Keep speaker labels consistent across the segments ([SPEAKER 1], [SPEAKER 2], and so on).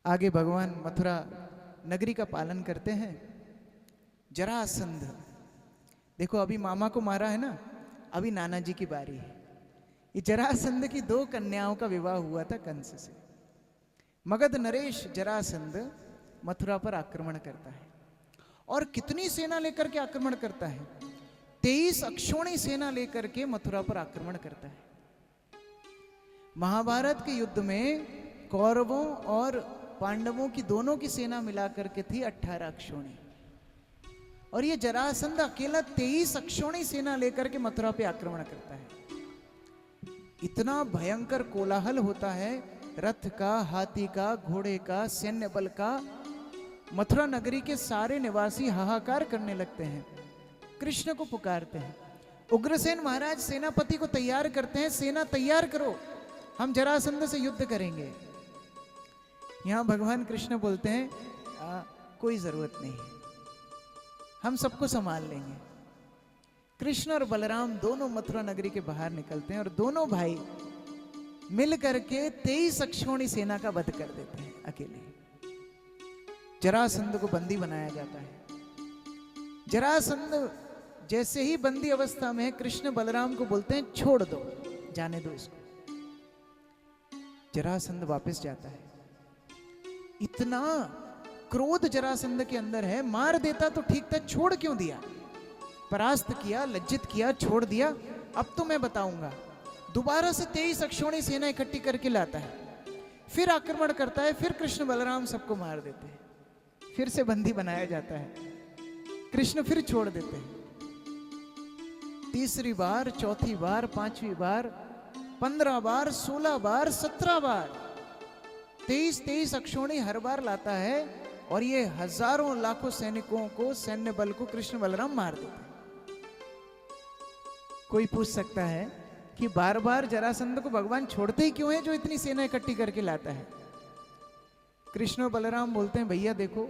[SPEAKER 1] आगे भगवान मथुरा नगरी का पालन करते हैं। जरासंध, देखो अभी मामा को मारा है ना, अभी नाना जी की बारी है। ये जरासंध की 2 कन्याओं का विवाह हुआ था कंस से। मगध नरेश जरासंध मथुरा पर आक्रमण करता है और कितनी सेना लेकर के आक्रमण करता है? 23 अक्षौणी सेना लेकर के मथुरा पर आक्रमण करता है। महाभारत के युद्ध में कौरवों और पांडवों की दोनों की सेना मिलाकर के थी 18 अक्षौणी, और ये जरासंध अकेला 23 अक्षौणी सेना लेकर के मथुरा पे आक्रमण करता है। इतना भयंकर कोलाहल होता है, रथ का, हाथी का, घोड़े का, सैन्य बल का। मथुरा नगरी के सारे निवासी हाहाकार करने लगते हैं, कृष्ण को पुकारते हैं। उग्रसेन महाराज सेनापति को तैयार करते हैं, सेना तैयार करो, हम जरासंध से युद्ध करेंगे। यहां भगवान कृष्ण बोलते हैं कोई जरूरत नहीं, हम सबको संभाल लेंगे। कृष्ण और बलराम दोनों मथुरा नगरी के बाहर निकलते हैं और दोनों भाई मिल करके 23 अक्षौणी सेना का वध कर देते हैं अकेले। जरासंध को बंदी बनाया जाता है। जरासंध जैसे ही बंदी अवस्था में है, कृष्ण बलराम को बोलते हैं छोड़ दो, जाने दो इसको। जरासंध वापस जाता है। इतना क्रोध जरासंध के अंदर है, मार देता तो ठीक था, छोड़ क्यों दिया? परास्त किया, लज्जित किया, छोड़ दिया। अब तो मैं बताऊंगा। दोबारा से 23 अक्षौणी सेना इकट्ठी करके लाता है, फिर आक्रमण करता है, फिर कृष्ण बलराम सबको मार देते हैं, फिर से बंदी बनाया जाता है, कृष्ण फिर छोड़ देते हैं। तीसरी बार, चौथी बार, 5वीं बार, 15 बार, 16 बार, 17 बार, 23 अक्षौणी हर बार लाता है, और ये हजारों लाखों सैनिकों को, सैन्य बल को कृष्ण बलराम मार देते हैं। कोई पूछ सकता है कि बार बार जरासंध को भगवान छोड़ते ही क्यों है जो इतनी सेना इकट्ठी करके लाता है? कृष्ण और बलराम बोलते हैं भैया देखो,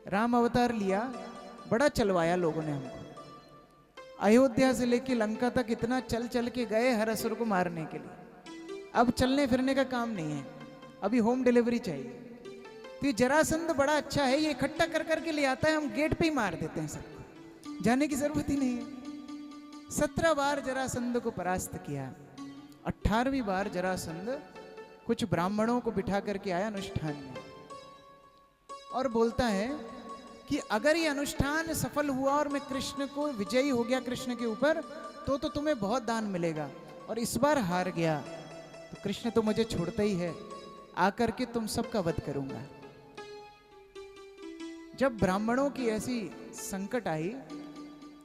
[SPEAKER 1] राम अवतार लिया, बड़ा चलवाया लोगों ने हमको। अयोध्या से लेके लंका तक इतना चल चल के गए हर असुर को मारने के लिए। अब चलने फिरने का काम नहीं है, अभी होम डिलीवरी चाहिए। तो ये जरासंध बड़ा अच्छा है, ये इकट्ठा कर करके ले आता है, हम गेट पे ही मार देते हैं सबको, जाने की जरूरत ही नहीं है। 17 बार जरासंध को परास्त किया। 18वीं बार जरासंध कुछ ब्राह्मणों को बिठा करके आया अनुष्ठान में, और बोलता है कि अगर ये अनुष्ठान सफल हुआ और मैं कृष्ण को विजयी हो गया कृष्ण के ऊपर, तो तुम्हें बहुत दान मिलेगा, और इस बार हार गया तो कृष्ण तो मुझे छोड़ता ही है, आकर के तुम सबका वध करूंगा। जब ब्राह्मणों की ऐसी संकट आई,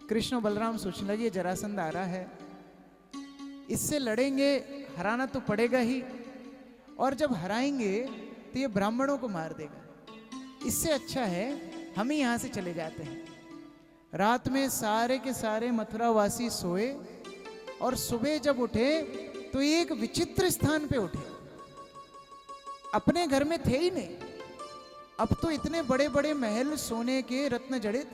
[SPEAKER 1] कृष्ण बलराम सोचने लगे जरासंध आ रहा है, इससे लड़ेंगे, हराना तो पड़ेगा ही, और जब हराएंगे तो ये ब्राह्मणों को मार देगा। इससे अच्छा है हम ही यहां से चले जाते हैं। रात में सारे के सारे मथुरावासी सोए, और सुबह जब उठे तो एक विचित्र स्थान पे उठे। अपने घर में थे ही नहीं। अब तो इतने बड़े बड़े महल, सोने के रत्न जड़ित,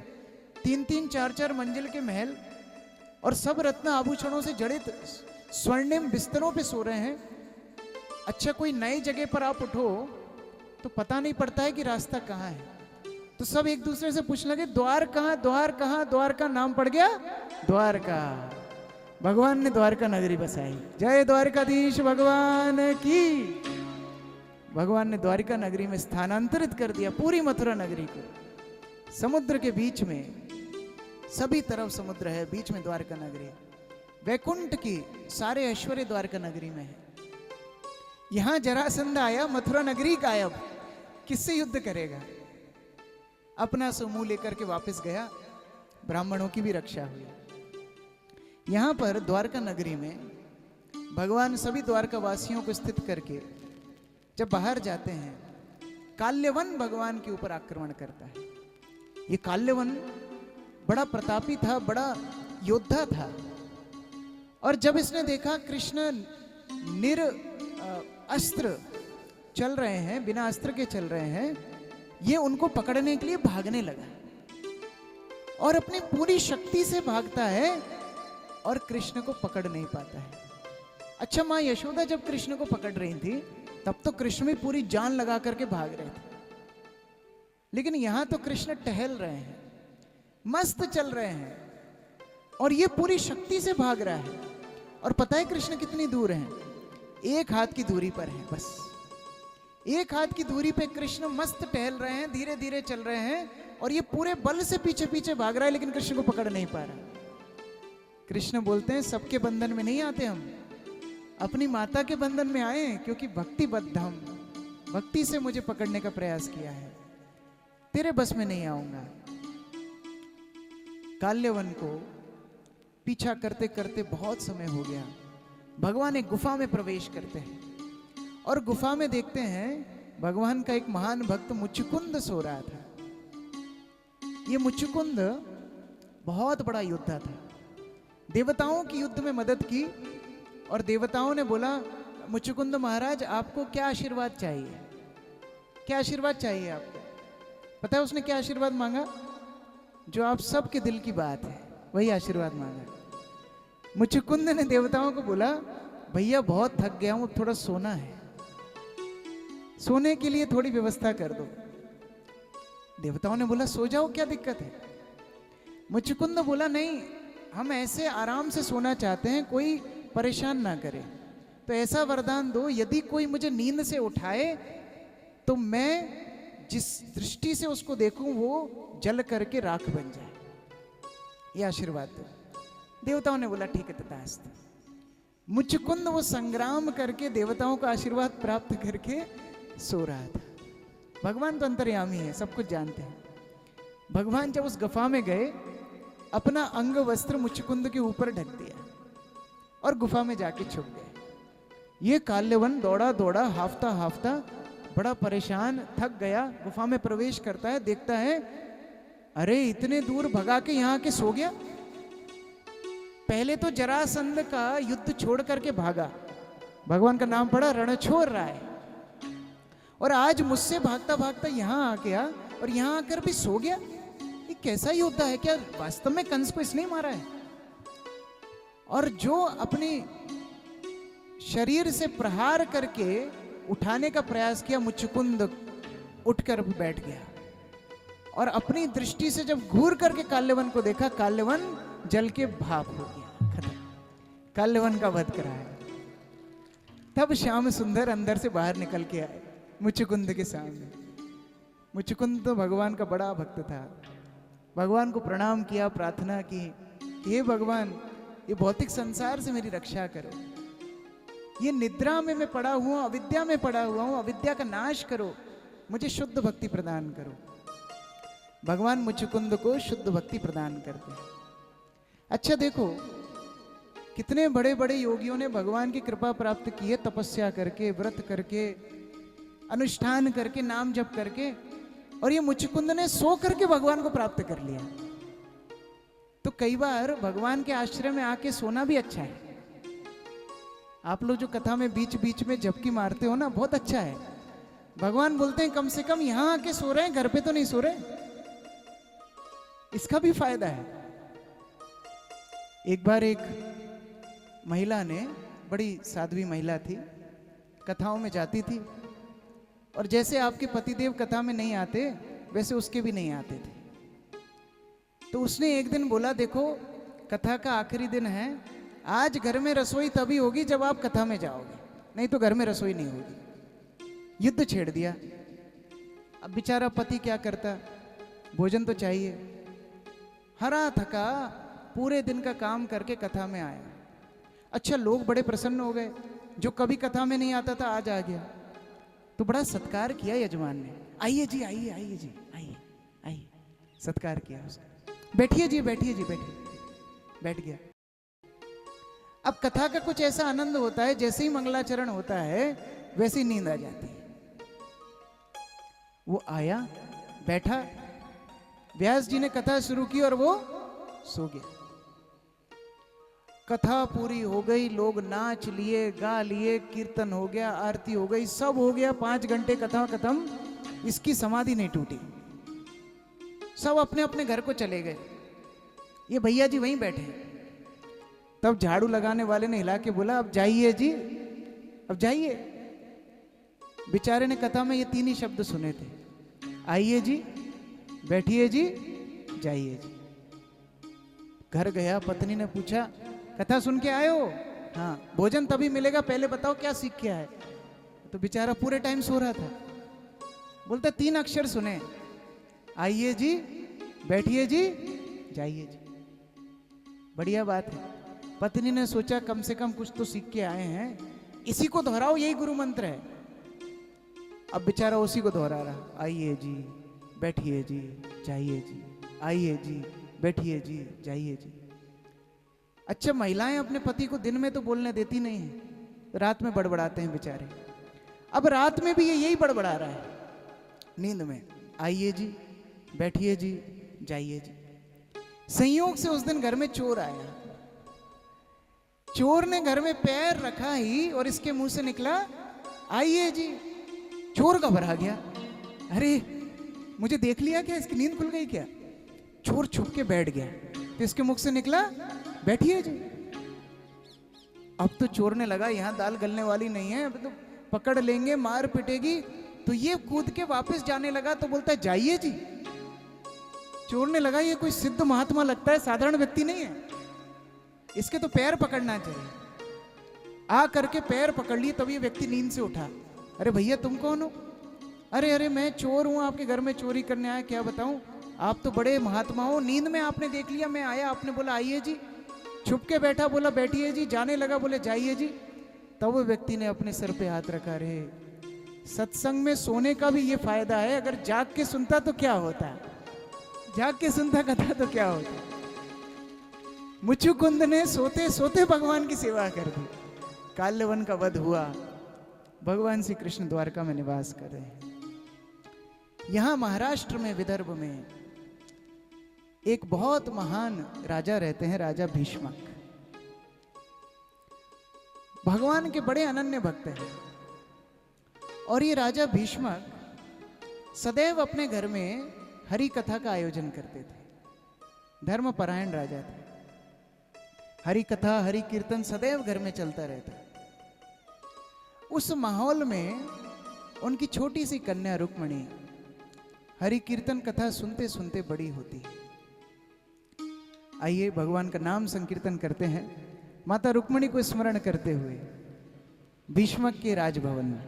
[SPEAKER 1] 3-3, 4-4 मंजिल के महल, और सब रत्न आभूषणों से जड़ित स्वर्णिम बिस्तरों पे सो रहे हैं। अच्छा, कोई नई जगह पर आप उठो तो पता नहीं पड़ता है कि रास्ता कहाँ है। तो सब एक दूसरे से पूछने लगे द्वार कहाँ, द्वार कहाँ? द्वार का नाम पड़ गया द्वारका। भगवान ने द्वारका नगरी बसाई। जय द्वारकाधीश भगवान की। भगवान ने द्वारका नगरी में स्थानांतरित कर दिया पूरी मथुरा नगरी को। समुद्र के बीच में, सभी तरफ समुद्र है, बीच में द्वारका नगरी। वैकुंठ की सारे ऐश्वर्य द्वारका नगरी में है। यहां जरासंध आया, मथुरा नगरी गायब, किससे युद्ध करेगा? अपना समूह लेकर के वापस गया, ब्राह्मणों की भी रक्षा हुई। यहां पर द्वारका नगरी में भगवान सभी द्वारका वासियों को स्थित करके जब बाहर जाते हैं, काल्यवन भगवान के ऊपर आक्रमण करता है। ये काल्यवन बड़ा प्रतापी था, बड़ा योद्धा था, और जब इसने देखा कृष्ण अस्त्र चल रहे हैं, बिना अस्त्र के चल रहे हैं, ये उनको पकड़ने के लिए भागने लगा, और अपनी पूरी शक्ति से भागता है और कृष्ण को पकड़ नहीं पाता है। अच्छा, माँ यशोदा जब कृष्ण को पकड़ रही थी तब तो कृष्ण भी पूरी जान लगा करके भाग रहे थे, लेकिन यहां तो कृष्ण टहल रहे हैं, मस्त चल रहे हैं, और ये पूरी शक्ति से भाग रहा है। और पता है कृष्ण कितनी दूर हैं? एक हाथ की दूरी पर है, बस एक हाथ की दूरी पे कृष्ण मस्त टहल रहे हैं, धीरे धीरे चल रहे हैं, और ये पूरे बल से पीछे पीछे भाग रहा है, लेकिन कृष्ण को पकड़ नहीं पा रहा। कृष्ण बोलते हैं सबके बंधन में नहीं आते हम, अपनी माता के बंधन में आए, क्योंकि भक्ति बद्धम, भक्ति से मुझे पकड़ने का प्रयास किया है, तेरे बस में नहीं आऊंगा। काल्यवन को पीछा करते करते बहुत समय हो गया। भगवान एक गुफा में प्रवेश करते हैं, और गुफा में देखते हैं भगवान का एक महान भक्त मुचुकुंद सो रहा था। ये मुचुकुंद बहुत बड़ा योद्धा था, देवताओं की युद्ध में मदद की, और देवताओं ने बोला मुचुकुंद महाराज आपको क्या आशीर्वाद चाहिए, क्या आशीर्वाद चाहिए आपको? पता है उसने क्या आशीर्वाद मांगा? जो आप सबके दिल की बात है, वही आशीर्वाद मांगा। मुचुकुंद ने देवताओं को बोला भैया बहुत थक गया हूं, थोड़ा सोना है, सोने के लिए थोड़ी व्यवस्था कर दो। देवताओं ने बोला सो जाओ, क्या दिक्कत है? मुचुकुंद बोला नहीं, हम ऐसे आराम से सोना चाहते हैं, कोई परेशान ना करे, तो ऐसा वरदान दो यदि कोई मुझे नींद से उठाए तो मैं जिस दृष्टि से उसको देखूं वो जल करके राख बन जाए, ये आशीर्वाद दो। देवताओं ने बोला ठीक है तथास्तु। मुचुकुंद वो संग्राम करके देवताओं का आशीर्वाद प्राप्त करके सो रहा था। भगवान तो अंतर्यामी है, सब कुछ जानते हैं। भगवान जब उस गुफा में गए, अपना अंग वस्त्र मुचुकुंद के ऊपर ढक दिया और गुफा में जाके छुप गए। ये काल्यवन दौड़ा दौड़ा हाफता हाफता बड़ा परेशान, थक गया, गुफा में प्रवेश करता है, देखता है अरे इतने दूर भगा के यहाँ के सो गया। पहले तो जरासंध का युद्ध छोड़ करके भागा, भगवान का नाम पड़ा रणछोड़ राय, और आज मुझसे भागता भागता यहां आ गया और यहां आकर भी सो गया। ये कैसा योद्धा है? क्या वास्तव में कंस को इसने मारा है? और जो अपनी शरीर से प्रहार करके उठाने का प्रयास किया, मुचुकुंद उठकर बैठ गया, और अपनी दृष्टि से जब घूर करके काल्यवन को देखा, काल्यवन जल के भाप हो गया, खत्म, काल्यवन का वध कराया। तब श्याम सुंदर अंदर से बाहर निकल के आए मुचुकुंद के सामने। मुचुकुंद तो भगवान का बड़ा भक्त था, भगवान को प्रणाम किया, प्रार्थना की, हे भगवान ये भौतिक संसार से मेरी रक्षा करो, ये निद्रा में मैं पड़ा हुआ, अविद्या में पड़ा हुआ हूं, अविद्या का नाश करो, मुझे शुद्ध भक्ति प्रदान करो। भगवान मुचुकुंद को शुद्ध भक्ति प्रदान करते हैं। अच्छा देखो कितने बड़े बड़े योगियों ने भगवान की कृपा प्राप्त की है, तपस्या करके, व्रत करके, अनुष्ठान करके, नाम जप करके, और ये मुचुकुंद ने सो करके भगवान को प्राप्त कर लिया। तो कई बार भगवान के आश्रय में आके सोना भी अच्छा है। आप लोग जो कथा में बीच बीच में झपकी मारते हो ना, बहुत अच्छा है। भगवान बोलते हैं कम से कम यहां आके सो रहे हैं, घर पे तो नहीं सो रहे, इसका भी फायदा है। एक बार एक महिला ने, बड़ी साध्वी महिला थी, कथाओं में जाती थी, और जैसे आपके पतिदेव कथा में नहीं आते वैसे उसके भी नहीं आते थे। तो उसने एक दिन बोला देखो कथा का आखिरी दिन है, आज घर में रसोई तभी होगी जब आप कथा में जाओगे, नहीं तो घर में रसोई नहीं होगी। युद्ध छेड़ दिया। अब बेचारा पति क्या करता, भोजन तो चाहिए, हरा थका पूरे दिन का काम करके कथा में आया। अच्छा लोग बड़े प्रसन्न हो गए, जो कभी कथा में नहीं आता था आज आ गया, तो बड़ा सत्कार किया यजमान ने, आइए जी आइए, आइए जी आइए, आइए, सत्कार किया उसका, बैठिए जी बैठिए जी बैठिए, बैठ गया। अब कथा का कुछ ऐसा आनंद होता है, जैसे ही मंगलाचरण होता है वैसे ही नींद आ जाती है। वो आया, बैठा, व्यास जी ने कथा शुरू की और वो सो गया। कथा पूरी हो गई, लोग नाच लिए, गा लिए, कीर्तन हो गया, आरती हो गई, सब हो गया, 5 घंटे कथा खत्म, इसकी समाधि नहीं टूटी। सब अपने अपने घर को चले गए, ये भैया जी वहीं बैठे। तब झाड़ू लगाने वाले ने हिला के बोला अब जाइए जी, अब जाइए। बेचारे ने कथा में ये 3 ही शब्द सुने थे, आइए जी, बैठिए जी, जाइए जी। घर गया, पत्नी ने पूछा कथा सुन के आए हो? हाँ। भोजन तभी मिलेगा, पहले बताओ क्या सीख के आए? तो बेचारा पूरे टाइम सो रहा था। बोलता 3 अक्षर सुने, आइए जी, बैठिए जी, जाइए जी। बढ़िया बात है। पत्नी ने सोचा कम से कम कुछ तो सीख के आए हैं, इसी को दोहराओ, यही गुरु मंत्र है। अब बेचारा उसी को दोहरा रहा, आइए जी, बैठिए जी, जाइए जी, आइए जी, बैठिए जी, जाइए जी। अच्छा, महिलाएं अपने पति को दिन में तो बोलने देती नहीं है, रात में बड़बड़ाते हैं बेचारे। अब रात में भी ये यही बड़बड़ा रहा है नींद में, आइए जी, बैठिए जी, जाइए जी। संयोग से उस दिन घर में चोर आया। चोर ने घर में पैर रखा ही और इसके मुंह से निकला आइए जी। चोर घबरा गया, अरे मुझे देख लिया क्या, इसकी नींद खुल गई क्या? चोर छुप के बैठ गया, तो इसके मुख से निकला बैठिए जी। अब तो चोर ने लगा यहां दाल गलने वाली नहीं है, अब तो पकड़ लेंगे, मार पिटेगी, तो ये कूद के वापस जाने लगा, तो बोलता है जाइए जी। चोर ने लगा ये कोई सिद्ध महात्मा लगता है, साधारण व्यक्ति नहीं है, इसके तो पैर पकड़ना चाहिए। आ करके पैर पकड़ लिए, तब ये व्यक्ति नींद से उठा। अरे भैया तुम कौन हो? अरे अरे मैं चोर हूं, आपके घर में चोरी करने आया। क्या बताऊं, आप तो बड़े महात्मा हो, नींद में आपने देख लिया मैं आया, आपने बोला आइए जी, छुप के बैठा, बोला बैठिए जी, जाने लगा, बोले जाइए जी। तब वो व्यक्ति ने अपने सर पे हाथ रखा। रे सत्संग में सोने का भी ये फायदा है, अगर जाग के सुनता तो क्या होता है, जाग के सुनता कथा तो क्या होता है। मुचुकुंद ने सोते सोते भगवान की सेवा कर दी। काल्यवन का वध हुआ, भगवान श्री कृष्ण द्वारका में निवास कर रहे हैं। यहां महाराष्ट्र में, विदर्भ में एक बहुत महान राजा रहते हैं, राजा भीष्मक। भगवान के बड़े अनन्य भक्त हैं। और ये राजा भीष्मक सदैव अपने घर में हरि कथा का आयोजन करते थे। धर्मपरायण राजा थे। हरि कथा, हरि कीर्तन सदैव घर में चलता रहता। उस माहौल में उनकी छोटी सी कन्या रुक्मणी हरि कीर्तन कथा सुनते सुनते बड़ी होती। आइए भगवान का नाम संकीर्तन करते हैं, माता रुक्मणी को स्मरण करते हुए भीष्मक के राजभवन में।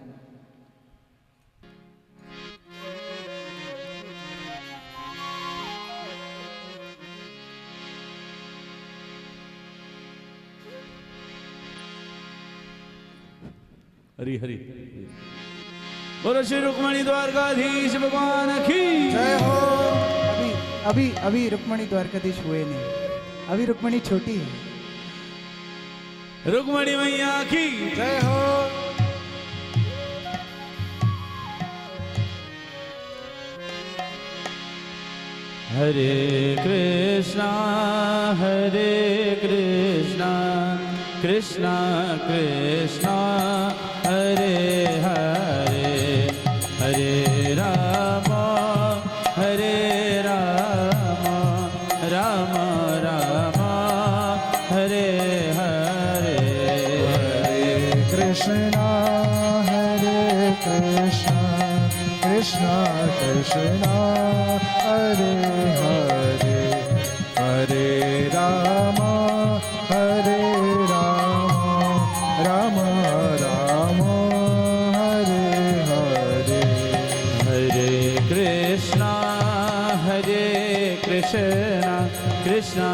[SPEAKER 2] हरि हरि बोलो श्री रुक्मणी द्वारकाधीश भगवान की
[SPEAKER 1] जय हो। अभी अभी रुक्मणी द्वारकाधीश हुए नहीं, अभी रुक्मणी छोटी है।
[SPEAKER 2] रुक्मणी मैया की
[SPEAKER 1] जय हो।
[SPEAKER 2] हरे कृष्णा कृष्णा कृष्णा हरे हरे, हरे राम राम राम हरे हरे।
[SPEAKER 3] हरे कृष्णा कृष्णा कृष्णा हरे हरे, हरे राम राम राम हरे हरे।
[SPEAKER 2] हरे कृष्णा कृष्णा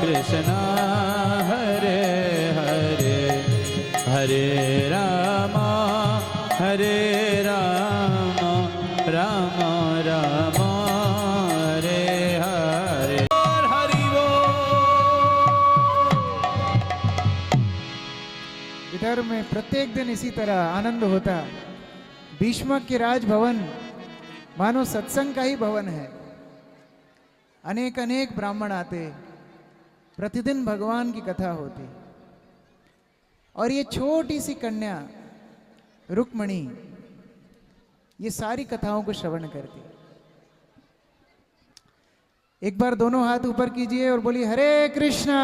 [SPEAKER 2] कृष्णा हरे हरे, हरे राम राम राम हरे हरे। हरि
[SPEAKER 1] इधर में प्रत्येक दिन इसी तरह आनंद होता। भीष्मक के राजभवन मानो सत्संग का ही भवन है। अनेक अनेक ब्राह्मण आते, प्रतिदिन भगवान की कथा होती। और ये छोटी सी कन्या रुक्मणी ये सारी कथाओं को श्रवण करती। एक बार दोनों हाथ ऊपर कीजिए और बोलिए हरे कृष्णा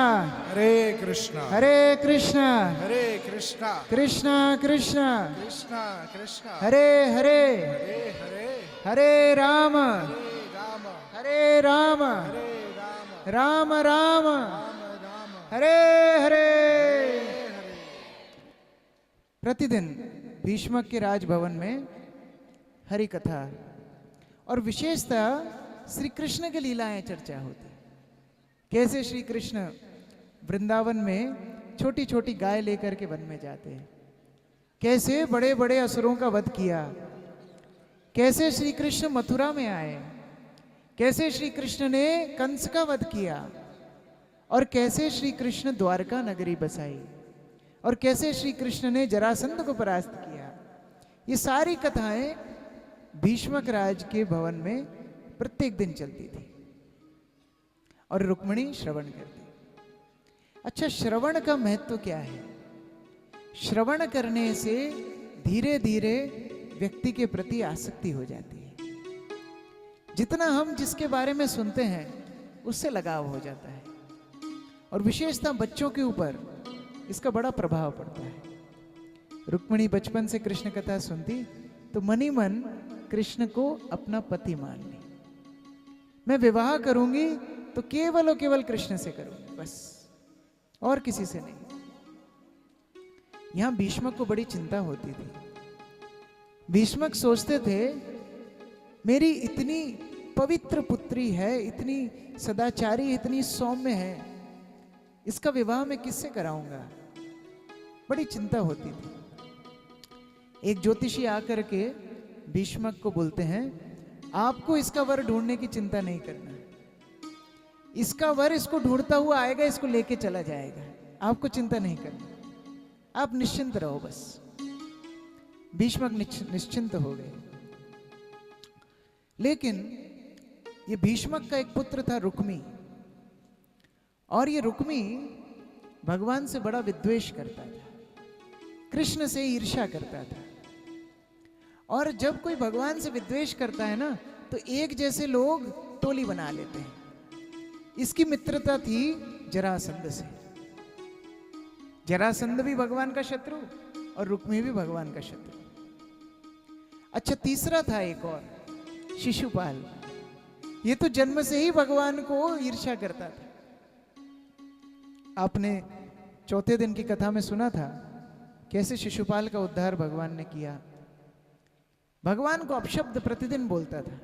[SPEAKER 3] हरे कृष्णा
[SPEAKER 1] हरे कृष्णा
[SPEAKER 3] हरे कृष्णा
[SPEAKER 1] कृष्णा कृष्णा
[SPEAKER 3] कृष्णा कृष्णा
[SPEAKER 1] हरे हरे
[SPEAKER 3] हरे हरे
[SPEAKER 1] हरे राम
[SPEAKER 3] राम
[SPEAKER 1] हरे राम
[SPEAKER 3] हरे राम
[SPEAKER 1] राम राम
[SPEAKER 3] राम
[SPEAKER 1] हरे हरे। प्रतिदिन भीष्मक के राजभवन में हरि कथा और विशेषतः श्री कृष्ण की लीलाएं चर्चा होती है। कैसे श्री कृष्ण वृंदावन में छोटी छोटी गाय लेकर के वन में जाते हैं, कैसे बड़े बड़े असुरों का वध किया, कैसे श्री कृष्ण मथुरा में आए, कैसे श्री कृष्ण ने कंस का वध किया, और कैसे श्री कृष्ण द्वारका नगरी बसाई, और कैसे श्री कृष्ण ने जरासंध को परास्त किया। ये सारी कथाएं भीष्मक राज के भवन में प्रत्येक दिन चलती थी और रुक्मिणी श्रवण करती। अच्छा, श्रवण का महत्व क्या है? श्रवण करने से धीरे धीरे व्यक्ति के प्रति आसक्ति हो जाती है। जितना हम जिसके बारे में सुनते हैं उससे लगाव हो जाता है, और विशेषतः बच्चों के ऊपर इसका बड़ा प्रभाव पड़ता है। रुक्मिणी बचपन से कृष्ण कथा सुनती तो मन ही मन कृष्ण को अपना पति मान ली। मैं विवाह करूंगी तो केवल और केवल कृष्ण से करूंगी, बस, और किसी से नहीं। यहां भीष्मक को बड़ी चिंता होती थी। भीष्मक सोचते थे मेरी इतनी पवित्र पुत्री है, इतनी सदाचारी, इतनी सौम्य है, इसका विवाह मैं किससे कराऊंगा? बड़ी चिंता होती थी। एक ज्योतिषी आकर के भीष्मक को बोलते हैं, आपको इसका वर ढूंढने की चिंता नहीं करना, इसका वर इसको ढूंढता हुआ आएगा, इसको लेके चला जाएगा, आपको चिंता नहीं करना, आप निश्चिंत रहो बस। भीष्मक निश्चिंत हो गए। लेकिन ये भीष्मक का एक पुत्र था रुक्मी, और ये रुक्मी भगवान से बड़ा विद्वेष करता था, कृष्ण से ईर्ष्या करता था। और जब कोई भगवान से विद्वेष करता है ना, तो एक जैसे लोग टोली बना लेते हैं। इसकी मित्रता थी जरासंध से। जरासंध भी भगवान का शत्रु और रुक्मी भी भगवान का शत्रु। अच्छा, तीसरा था एक और, शिशुपाल। ये तो जन्म से ही भगवान को ईर्ष्या करता था। आपने चौथे दिन की कथा में सुना था कैसे शिशुपाल का उद्धार भगवान ने किया। भगवान को अपशब्द प्रतिदिन बोलता था।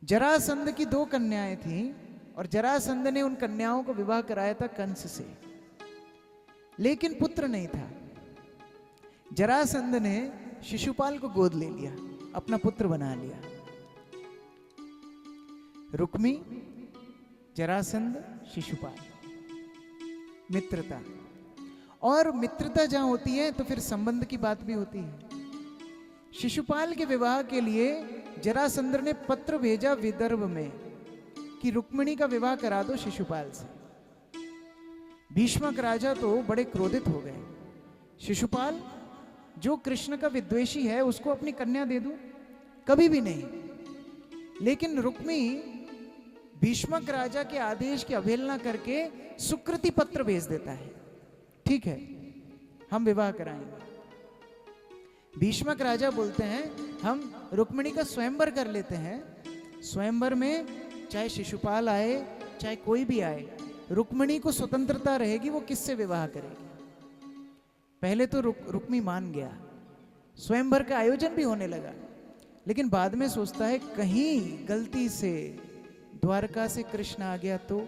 [SPEAKER 1] जरासंध की 2 कन्याएं थीं और जरासंध ने उन कन्याओं को विवाह कराया था कंस से, लेकिन पुत्र नहीं था। जरासंध ने शिशुपाल को गोद ले लिया, अपना पुत्र बना लिया। रुक्मी, जरासंध, शिशुपाल, मित्रता। और मित्रता जहां होती है तो फिर संबंध की बात भी होती है। शिशुपाल के विवाह के लिए जरासंध ने पत्र भेजा विदर्भ में कि रुक्मिणी का विवाह करा दो शिशुपाल से। भीष्मक राजा तो बड़े क्रोधित हो गए। शिशुपाल जो कृष्ण का विद्वेषी है उसको अपनी कन्या दे दूं? कभी भी नहीं। लेकिन रुक्मी भीष्मक राजा के आदेश की अवहेलना करके सुकृति पत्र भेज देता है, ठीक है हम विवाह कराएंगे। भीष्मक राजा बोलते हैं हम रुक्मिणी का स्वयंवर कर लेते हैं। स्वयंवर में चाहे शिशुपाल आए चाहे कोई भी आए, रुक्मिणी को स्वतंत्रता रहेगी, वो किससे विवाह करेगी। पहले तो रुक्मी मान गया, स्वयंवर का आयोजन भी होने लगा। लेकिन बाद में सोचता है कहीं गलती से द्वारका से कृष्ण आ गया तो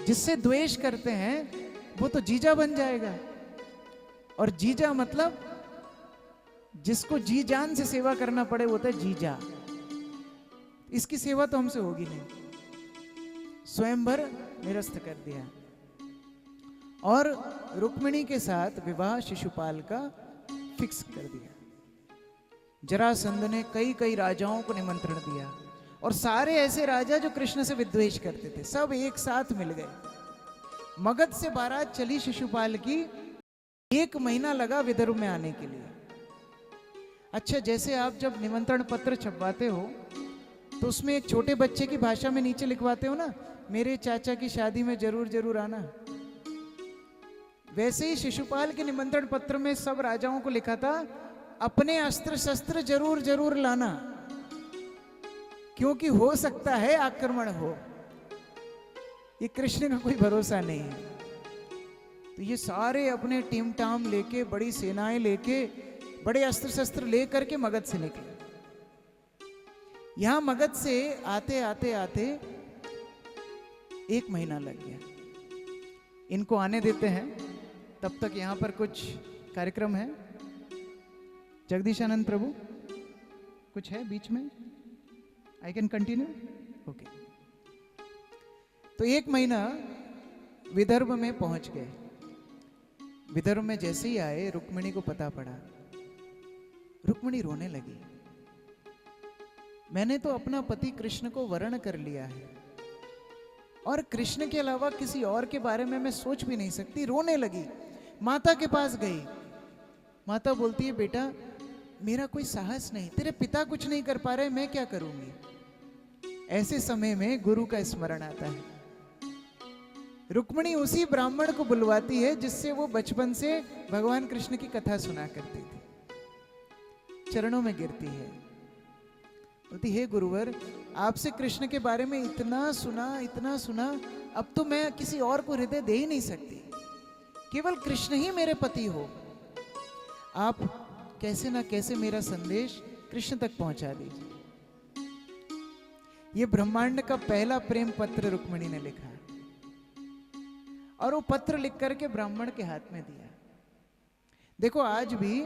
[SPEAKER 1] जिससे द्वेष करते हैं वो तो जीजा बन जाएगा, और जीजा मतलब जिसको जी जान से सेवा करना पड़े वो होता है जीजा। इसकी सेवा तो हमसे होगी नहीं। स्वयंवर निरस्त कर दिया और रुक्मिणी के साथ विवाह शिशुपाल का फिक्स कर दिया। जरासंध ने कई कई राजाओं को निमंत्रण दिया, और सारे ऐसे राजा जो कृष्ण से विद्वेष करते थे सब एक साथ मिल गए। मगध से बारात चली शिशुपाल की, 1 महीना लगा विदर्भ में आने के लिए। अच्छा, जैसे आप जब निमंत्रण पत्र छपवाते हो तो उसमें एक छोटे बच्चे की भाषा में नीचे लिखवाते हो ना, मेरे चाचा की शादी में जरूर जरूर आना। वैसे ही शिशुपाल के निमंत्रण पत्र में सब राजाओं को लिखा था, अपने अस्त्र शस्त्र जरूर जरूर लाना, क्योंकि हो सकता है आक्रमण हो। ये कृष्ण का कोई भरोसा नहीं है। तो ये सारे अपने टीम टाम लेके, बड़ी सेनाएं लेके, बड़े अस्त्र शस्त्र लेकर के मगध से निकले। यहां मगध से आते आते आते 1 महीना लग गया। इनको आने देते हैं, तब तक यहां पर कुछ कार्यक्रम है। जगदीशानंद प्रभु कुछ है बीच में? I can continue? ओके। तो 1 महीना विदर्भ में पहुंच गए। विदर्भ में जैसे ही आए, रुक्मिणी को पता पड़ा। रुक्मिणी रोने लगी। मैंने तो अपना पति कृष्ण को वर्ण कर लिया है, और कृष्ण के अलावा किसी और के बारे में मैं सोच भी नहीं सकती। रोने लगी। माता के पास गई। माता बोलती है, बेटा मेरा कोई साहस नहीं, तेरे पिता कुछ नहीं कर पा रहे, मैं क्या करूंगी। ऐसे समय में गुरु का स्मरण आता है। रुक्मिणी उसी ब्राह्मण को बुलवाती है जिससे वो बचपन से भगवान कृष्ण की कथा सुना करती थी। चरणों में गिरती है, बोलती, हे गुरुवर, आपसे कृष्ण के बारे में इतना सुना, अब तो मैं किसी और को हृदय दे ही नहीं सकती। केवल कृष्ण ही मेरे पति हो। आप कैसे ना कैसे मेरा संदेश कृष्ण तक पहुंचा दीजिए। ये ब्रह्मांड का पहला प्रेम पत्र रुक्मिणी ने लिखा, और वो पत्र लिख करके ब्राह्मण के हाथ में दिया। देखो, आज भी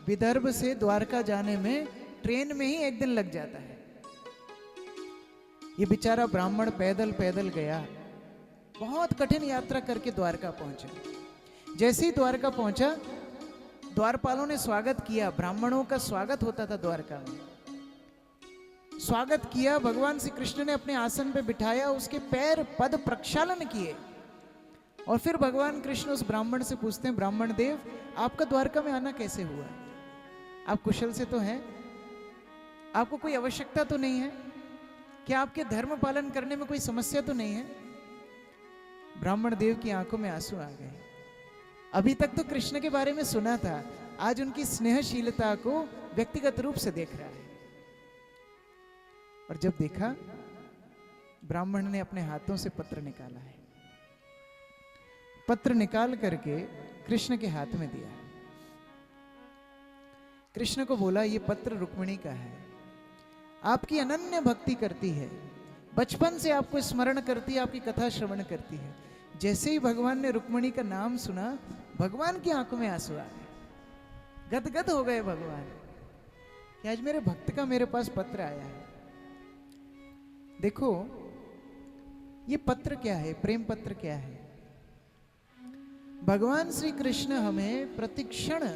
[SPEAKER 1] विदर्भ से द्वारका जाने में ट्रेन में ही 1 दिन लग जाता है। ये बेचारा ब्राह्मण पैदल पैदल गया, बहुत कठिन यात्रा करके द्वारका पहुंचा। जैसे ही द्वारका पहुंचा, द्वारपालों ने स्वागत किया। ब्राह्मणों का स्वागत होता था द्वारका में। स्वागत किया, भगवान श्री कृष्ण ने अपने आसन पे बिठाया, उसके पैर पद प्रक्षालन किए, और फिर भगवान कृष्ण उस ब्राह्मण से पूछते हैं, ब्राह्मण देव, आपका द्वारका में आना कैसे हुआ? आप कुशल से तो हैं? आपको कोई आवश्यकता तो नहीं है? क्या आपके धर्म पालन करने में कोई समस्या तो नहीं है? ब्राह्मण देव की आंखों में आंसू आ गए। अभी तक तो कृष्ण के बारे में सुना था, आज उनकी स्नेहशीलता को व्यक्तिगत रूप से देख रहा है। और जब देखा, ब्राह्मण ने अपने हाथों से पत्र निकाला है। पत्र निकाल करके कृष्ण के हाथ में दिया। कृष्ण को बोला, ये पत्र रुक्मिणी का है, आपकी अनन्य भक्ति करती है, बचपन से आपको स्मरण करती है, आपकी कथा श्रवण करती है। जैसे ही भगवान ने रुक्मिणी का नाम सुना, भगवान की आंखों में आंसू आ गए। गदगद हो गए भगवान कि आज मेरे भक्त का मेरे पास पत्र आया है। देखो, ये पत्र क्या है, प्रेम पत्र क्या है? भगवान श्री कृष्ण हमें प्रतिक्षण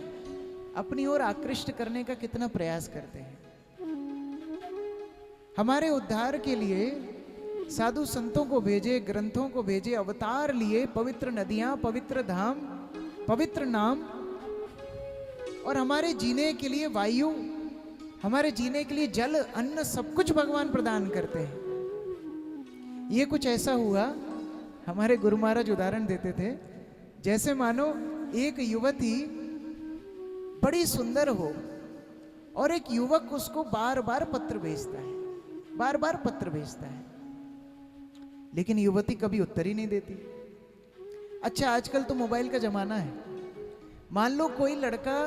[SPEAKER 1] अपनी ओर आकृष्ट करने का कितना प्रयास करते हैं। हमारे उद्धार के लिए साधु संतों को भेजे, ग्रंथों को भेजे, अवतार लिए, पवित्र नदियां, पवित्र धाम, पवित्र नाम, और हमारे जीने के लिए वायु, हमारे जीने के लिए जल, अन्न, सब कुछ भगवान प्रदान करते हैं। ये कुछ ऐसा हुआ, हमारे गुरु महाराज उदाहरण देते थे, जैसे मानो एक युवती बड़ी सुंदर हो और एक युवक उसको बार बार पत्र भेजता है, बार बार पत्र भेजता है, लेकिन युवती कभी उत्तर ही नहीं देती। अच्छा, आजकल तो मोबाइल का जमाना है। मान लो कोई लड़का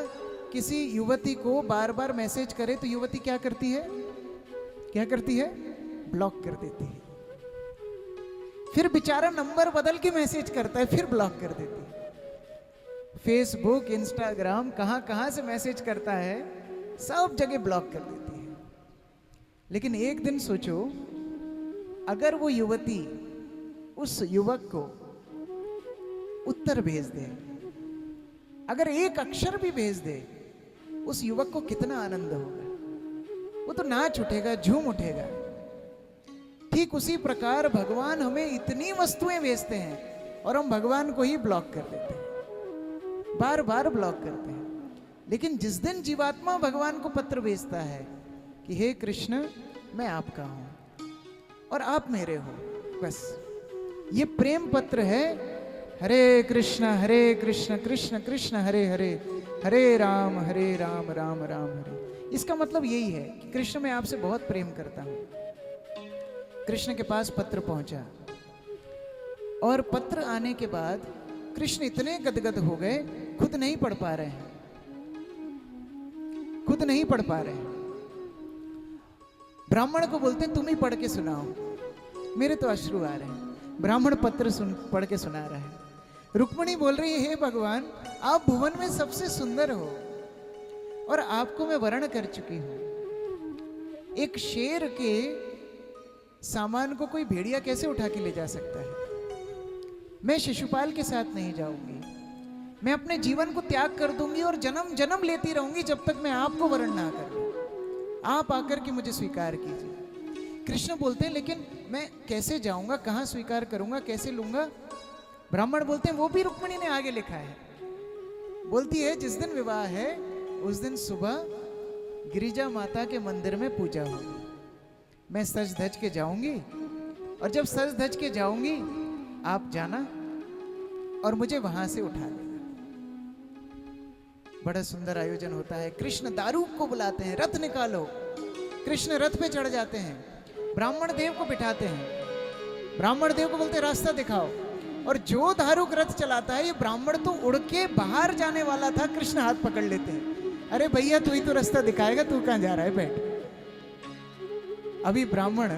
[SPEAKER 1] किसी युवती को बार बार मैसेज करे तो युवती क्या करती है? क्या करती है? ब्लॉक कर देती है। फिर बेचारा नंबर बदल के मैसेज करता है, फिर ब्लॉक कर देती है। फेसबुक, इंस्टाग्राम, कहां कहां से मैसेज करता है, सब जगह ब्लॉक कर देती है। लेकिन एक दिन सोचो, अगर वो युवती उस युवक को उत्तर भेज दे, अगर एक अक्षर भी भेज दे, उस युवक को कितना आनंद होगा। वो तो नाच उठेगा, झूम उठेगा। ठीक उसी प्रकार भगवान हमें इतनी वस्तुएं भेजते हैं और हम भगवान को ही ब्लॉक कर देते हैं, बार बार ब्लॉक करते हैं। लेकिन जिस दिन जीवात्मा भगवान को पत्र भेजता है कि हे कृष्ण, मैं आपका हूं और आप मेरे हो। बस ये प्रेम पत्र है। हरे कृष्ण कृष्ण कृष्ण हरे हरे, हरे राम राम राम हरे। इसका मतलब यही है कि कृष्ण मैं आपसे बहुत प्रेम करता हूं। कृष्ण के पास पत्र पहुंचा और पत्र आने के बाद कृष्ण इतने गदगद हो गए, खुद नहीं पढ़ पा रहे हैं, खुद नहीं पढ़ पा रहे हैं। ब्राह्मण को बोलते हैं तुम ही पढ़ के सुनाओ, मेरे तो अश्रु आ रहे हैं। ब्राह्मण पत्र पढ़ के सुना रहा है। रुक्मिणी बोल रही है, हे भगवान आप भुवन में सबसे सुंदर हो और आपको मैं वर्ण कर चुकी हूं। एक शेर के सामान को कोई भेड़िया कैसे उठा के ले जा सकता है? मैं शिशुपाल के साथ नहीं जाऊंगी, मैं अपने जीवन को त्याग कर दूंगी और जन्म जन्म लेती रहूंगी जब तक मैं आपको वर्ण ना कर लूं। आप आकर के मुझे स्वीकार कीजिए। कृष्ण बोलते हैं लेकिन मैं कैसे जाऊंगा, कहां स्वीकार करूंगा, कैसे लूंगा? ब्राह्मण बोलते हैं वो भी रुक्मिणी ने आगे लिखा है। बोलती है जिस दिन विवाह है उस दिन सुबह गिरिजा माता के मंदिर में पूजा होगी। मैं सज धज के जाऊंगी और जब सज धज के जाऊंगी आप जाना और मुझे वहां से उठा लेना। बड़ा सुंदर आयोजन होता है। कृष्ण दारूक को बुलाते हैं, रथ निकालो। कृष्ण रथ पे चढ़ जाते हैं, ब्राह्मण देव को बिठाते हैं। ब्राह्मण देव को बोलते रास्ता दिखाओ, और जो दारूक रथ चलाता है, ये ब्राह्मण तो उड़ के बाहर जाने वाला था, कृष्ण हाथ पकड़ लेते हैं। अरे भैया तू ही तो रास्ता दिखाएगा, तू कहां जा रहा है, बैठ। अभी ब्राह्मण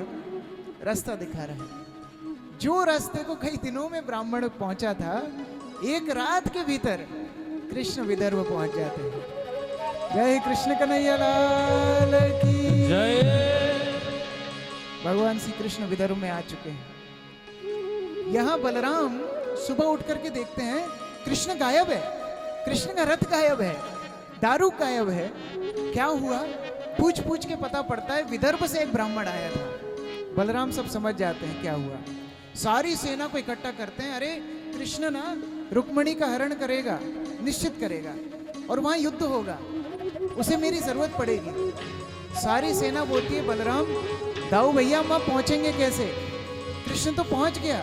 [SPEAKER 1] रास्ता दिखा रहा है। जो रास्ते को कई दिनों में ब्राह्मण पहुंचा था, एक रात के भीतर कृष्ण विदर्भ पहुंच जाते हैं। जय कृष्ण कन्हैया लाल की
[SPEAKER 2] जय।
[SPEAKER 1] भगवान श्री कृष्ण विदर्भ में आ चुके हैं। यहां बलराम सुबह उठ करके देखते हैं कृष्ण गायब है, कृष्ण का रथ गायब है, दारू गायब है। क्या हुआ? पूछ पूछ के पता पड़ता है विदर्भ से एक ब्राह्मण आया था। बलराम सब समझ जाते हैं क्या हुआ। सारी सेना को इकट्ठा करते हैं। अरे कृष्ण ना रुक्मिणी का हरण करेगा, निश्चित करेगा, और वहां युद्ध होगा, उसे मेरी जरूरत पड़ेगी। सारी सेना बोलती है बलराम दाऊ भैया हम पहुंचेंगे कैसे? कृष्ण तो पहुंच गया।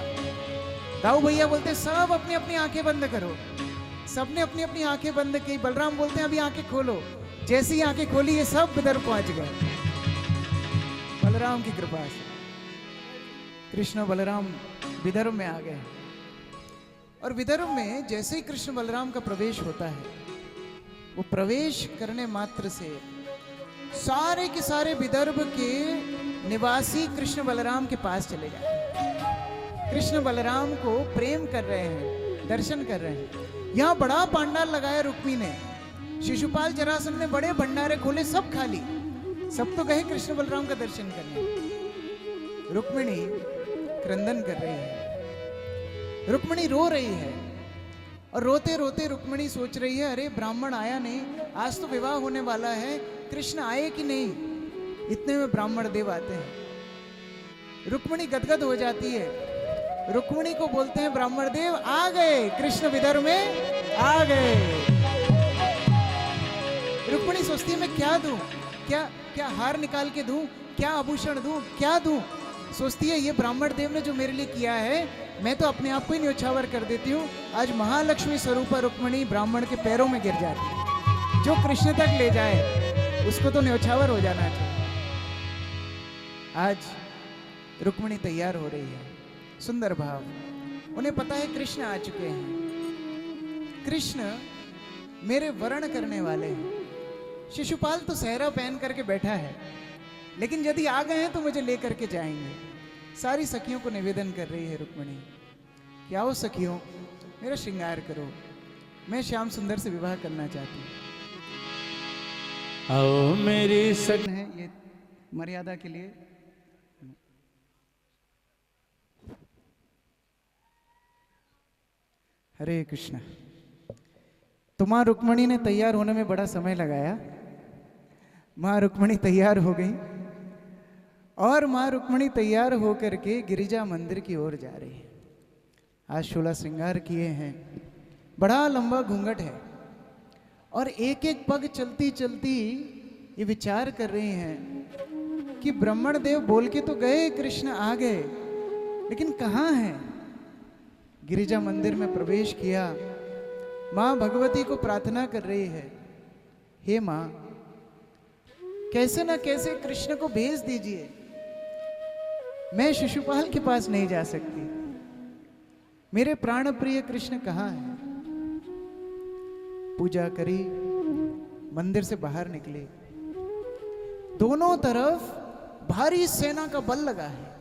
[SPEAKER 1] दाऊ भैया बोलते सब अपनी अपनी आंखें बंद करो। सबने अपनी अपनी आंखें बंद की। बलराम बोलते हैं अभी आंखें खोलो। जैसी आंखें खोली ये सब विदर्भ पहुंच गए बलराम की कृपा से। कृष्ण बलराम विदर्भ में आ गए और विदर्भ में जैसे ही कृष्ण बलराम का प्रवेश होता है, वो प्रवेश करने मात्र से सारे के सारे विदर्भ के निवासी कृष्ण बलराम के पास चले जाते हैं। कृष्ण बलराम को प्रेम कर रहे हैं, दर्शन कर रहे हैं। यहां बड़ा पांडाल लगाया रुक्मी ने। शिशुपाल जरासंध ने बड़े भंडारे खोले, सब खाली। सब तो गए कृष्ण बलराम का दर्शन करने। रुक्मिणी क्रंदन कर रही है, रुक्मिणी रो रही है, और रोते रोते रुक्मिणी सोच रही है अरे ब्राह्मण आया नहीं, आज तो विवाह होने वाला है, कृष्ण आए कि नहीं। इतने में ब्राह्मण देव आते हैं। रुक्मिणी गदगद हो जाती है। रुक्मिणी को बोलते हैं ब्राह्मण देव आ गए, कृष्ण विदर्भ में आ गए। रुक्मिणी सोचती है मैं क्या दूं, क्या क्या हार निकाल के दूं, क्या आभूषण दूं, क्या दूं। सोचती है ये ब्राह्मण देव ने जो मेरे लिए किया है, मैं तो अपने आप को ही न्योछावर कर देती हूँ। आज महालक्ष्मी स्वरूपा रुक्मिणी ब्राह्मण के पैरों में गिर जाती है। जो कृष्ण तक ले जाए उसको तो न्योछावर हो जाना चाहिए। आज रुक्मिणी तैयार हो रही है, सुंदर भाव। उन्हें पता है कृष्ण आ चुके हैं, कृष्ण मेरे वर्ण करने वाले हैं। शिशुपाल तो सहरा पहन करके बैठा है, लेकिन यदि आ गए हैं तो मुझे लेकर के जाएंगे। सारी सखियों को निवेदन कर रही है रुक्मिणी कि आओ सखियों मेरा श्रृंगार करो, मैं श्याम सुंदर से विवाह करना चाहती हूँ।
[SPEAKER 2] आओ मेरी सख
[SPEAKER 1] है ये मर्यादा के लिए। हरे कृष्ण। तो माँ रुक्मिणी ने तैयार होने में बड़ा समय लगाया। माँ रुक्मिणी तैयार हो गई और माँ रुक्मिणी तैयार होकर के गिरिजा मंदिर की ओर जा रही है। आज शोला श्रृंगार किए हैं, बड़ा लंबा घूंघट है, और एक एक पग चलती चलती ये विचार कर रही हैं कि ब्राह्मण देव बोल के तो गए कृष्ण आ गए, लेकिन कहाँ हैं? गिरिजा मंदिर में प्रवेश किया, माँ भगवती को प्रार्थना कर रही है, हे माँ कैसे ना कैसे कृष्ण को भेज दीजिए, मैं शिशुपाल के पास नहीं जा सकती, मेरे प्राण प्रिय कृष्ण कहाँ हैं? पूजा करी, मंदिर से बाहर निकले, दोनों तरफ भारी सेना का बल लगा है।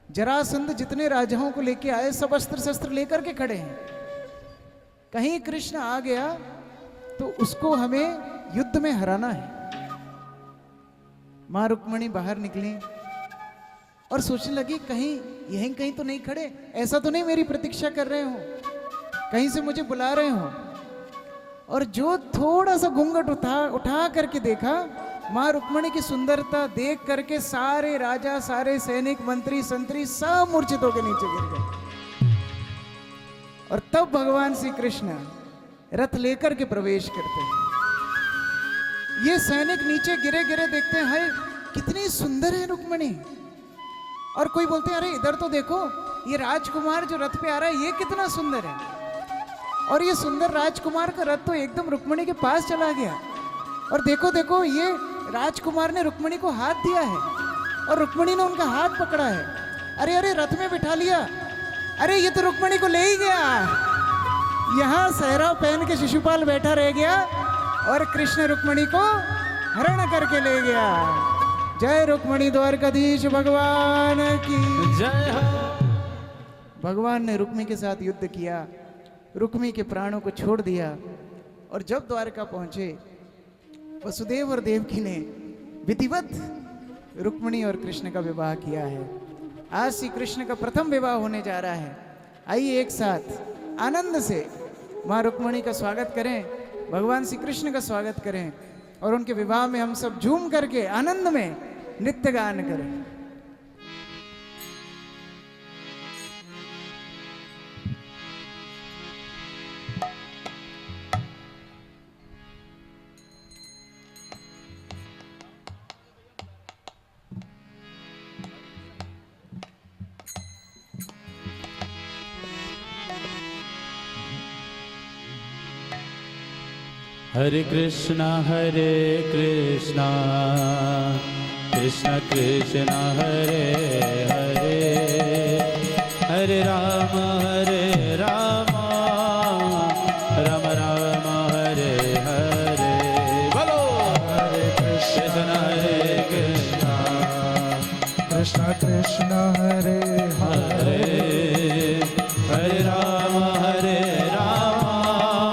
[SPEAKER 1] जरासंध जितने राजाओं को लेके आए सब अस्त्र शस्त्र लेकर के खड़े हैं। कहीं कृष्ण आ गया तो उसको हमें युद्ध में हराना है। मां रुक्मणी बाहर निकली और सोचने लगी कहीं यहीं कहीं तो नहीं खड़े, ऐसा तो नहीं मेरी प्रतीक्षा कर रहे हो, कहीं से मुझे बुला रहे हो। और जो थोड़ा सा घूंघट उठा करके देखा, मां रुक्मणी की सुंदरता देख करके सारे राजा, सारे सैनिक, मंत्री, संतरी सब मूर्छित होकर नीचे गिर गए। और तब भगवान श्री कृष्ण रथ लेकर के प्रवेश करते हैं। ये सैनिक नीचे गिरे गिरे देखते हैं, हाय कितनी सुंदर है रुक्मणी। और कोई बोलते हैं अरे इधर तो देखो, ये राजकुमार जो रथ पे आ रहा है ये कितना सुंदर है। और ये सुंदर राजकुमार का रथ तो एकदम रुक्मणी के पास चला गया। और देखो देखो, ये राजकुमार ने रुक्मणी को हाथ दिया है और रुक्मणी ने उनका हाथ पकड़ा है। अरे अरे रथ में बिठा लिया, अरे ये तो रुक्मणी को ले ही गया। यहाँ सहरा पहन के शिशुपाल बैठा रह गया और कृष्ण रुक्मणी को हरण करके ले गया। जय रुक्मणी द्वारकाधीश भगवान की
[SPEAKER 2] जय हो।
[SPEAKER 1] भगवान ने रुक्मी के साथ युद्ध किया, रुक्मी के प्राणों को छोड़ दिया। और जब द्वारका पहुंचे, वसुदेव और देवकी ने विधिवत रुक्मिणी और कृष्ण का विवाह किया है। आज श्री कृष्ण का प्रथम विवाह होने जा रहा है। आइए एक साथ आनंद से मां रुक्मिणी का स्वागत करें, भगवान श्री कृष्ण का स्वागत करें और उनके विवाह में हम सब झूम करके आनंद में नृत्य गान करें।
[SPEAKER 2] हरे कृष्णा कृष्ण कृष्ण हरे हरे, हरे राम राम राम हरे हरे। बोलो हरे कृष्ण कृष्ण
[SPEAKER 3] कृष्ण कृष्ण हरे
[SPEAKER 2] हरे